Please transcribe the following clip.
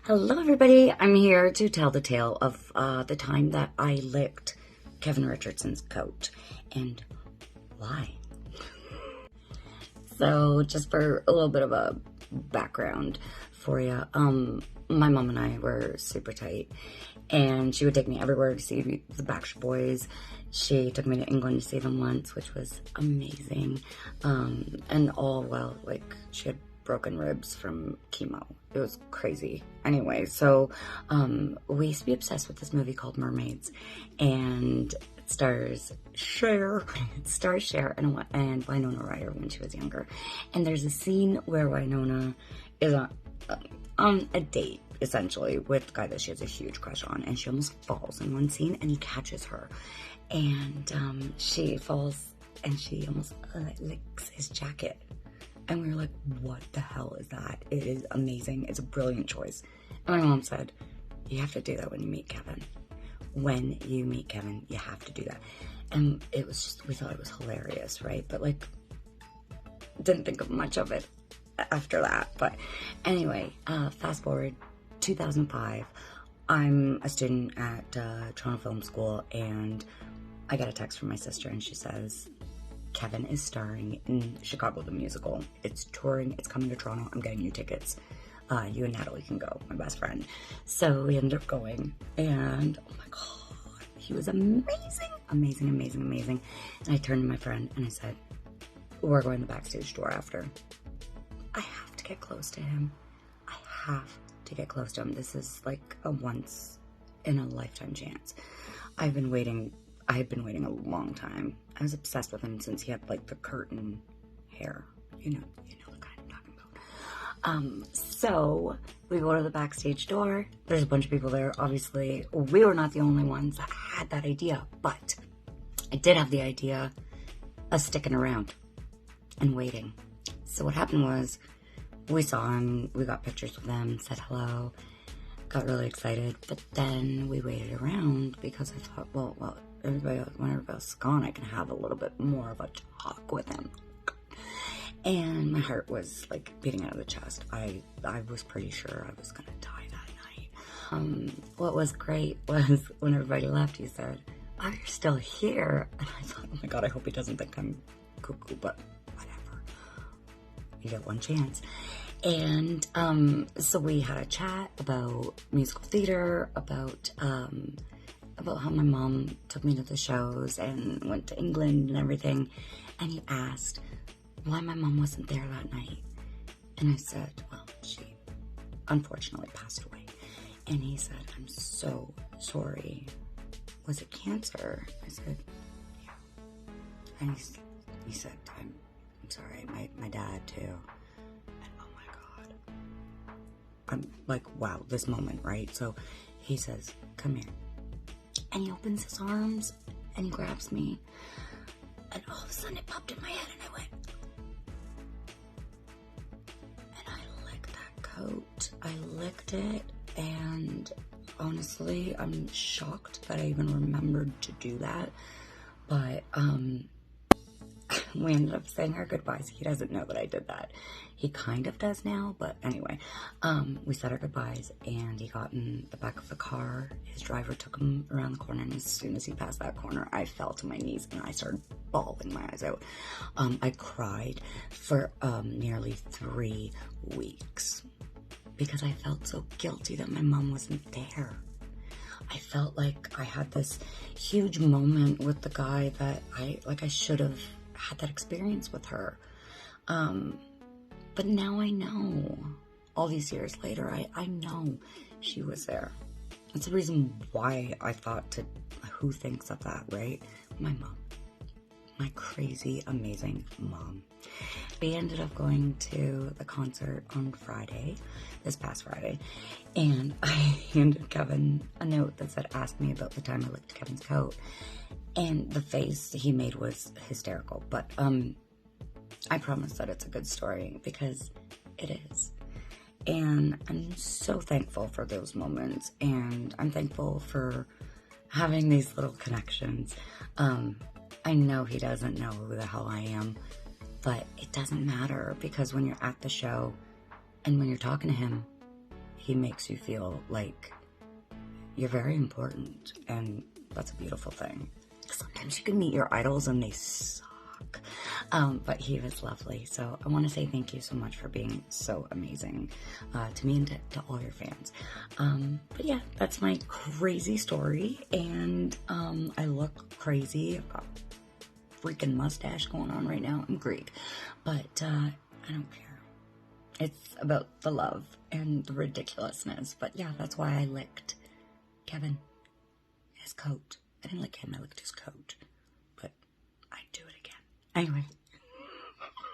Hello everybody, I'm here to tell the tale of the time that I licked Kevin Richardson's coat, and why. So just for a little bit of a background for you, my mom and I were super tight, and she would take me everywhere to see the Backstreet Boys. She took me to England to see them once, which was amazing, and all while, she had broken ribs from chemo. It was crazy. Anyway, so we used to be obsessed with this movie called Mermaids, and it stars Cher and Winona Ryder when she was younger. And there's a scene where Winona is on a date, essentially, with a guy that she has a huge crush on, and she almost falls in one scene, and he catches her, and she falls, and she almost licks his jacket. And we were like, what the hell is that? It is amazing. It's a brilliant choice. And my mom said, you have to do that when you meet Kevin. When you meet Kevin, you have to do that. And it was just, we thought it was hilarious, right? But didn't think of much of it after that. But anyway, fast forward, 2005, I'm a student at Toronto Film School, and I get a text from my sister, and she says, Kevin is starring in Chicago the Musical. It's touring. It's coming to Toronto. I'm getting you tickets. You and Natalie can go, my best friend. So we ended up going, and oh my God, he was amazing. Amazing, amazing, amazing. And I turned to my friend and I said, we're going to the backstage door after. I have to get close to him. I have to get close to him. This is like a once in a lifetime chance. I had been waiting a long time. I was obsessed with him since he had the curtain hair. You know the kind I'm talking about. So we go to the backstage door. There's a bunch of people there. Obviously, we were not the only ones that had that idea, but I did have the idea of sticking around and waiting. So what happened was, we saw him, we got pictures with him, said hello, got really excited, but then we waited around because I thought, well, when everybody else is gone, I can have a little bit more of a talk with him. And my heart was beating out of the chest. I was pretty sure I was gonna die that night. What was great was when everybody left, he said, oh, you're still here. And I thought, oh my God, I hope he doesn't think I'm cuckoo, but whatever. You get one chance. And so we had a chat about musical theater, about how my mom took me to the shows and went to England and everything. And he asked why my mom wasn't there that night. And I said, well, she unfortunately passed away. And he said, I'm so sorry. Was it cancer? I said, yeah. And he said, I'm sorry, my dad too. And oh my God. I'm like, wow, this moment, right? So he says, come here. And he opens his arms and he grabs me, and all of a sudden it popped in my head, and I went, and I licked that coat. I licked it, and honestly, I'm shocked that I even remembered to do that. But we ended up saying our goodbyes. He doesn't know that I did that. He kind of does now, but anyway, we said our goodbyes, and he got in the back of the car. His driver took him around the corner, and as soon as he passed that corner, I fell to my knees, and I started bawling my eyes out. I cried for nearly 3 weeks because I felt so guilty that my mom wasn't there. I felt like I had this huge moment with the guy that I should have had that experience with her. But now I know, all these years later, I know she was there. That's the reason why I thought who thinks of that, right? My mom. My crazy, amazing mom. We ended up going to the concert on Friday, this past Friday, and I handed Kevin a note that said, ask me about the time I licked Kevin's coat. And the face he made was hysterical, but I promise that it's a good story, because it is. And I'm so thankful for those moments, and I'm thankful for having these little connections. I know he doesn't know who the hell I am, but it doesn't matter, because when you're at the show and when you're talking to him, he makes you feel like you're very important, and that's a beautiful thing. Sometimes you can meet your idols and they suck, but he was lovely. So I want to say thank you so much for being so amazing to me and to all your fans. But yeah, that's my crazy story, and I look crazy. I've got a freaking mustache going on right now. I'm Greek, but I don't care. It's about the love and the ridiculousness. But yeah, that's why I licked Kevin, his coat. I didn't lick him, I licked his coat. But I'd do it again. Anyway.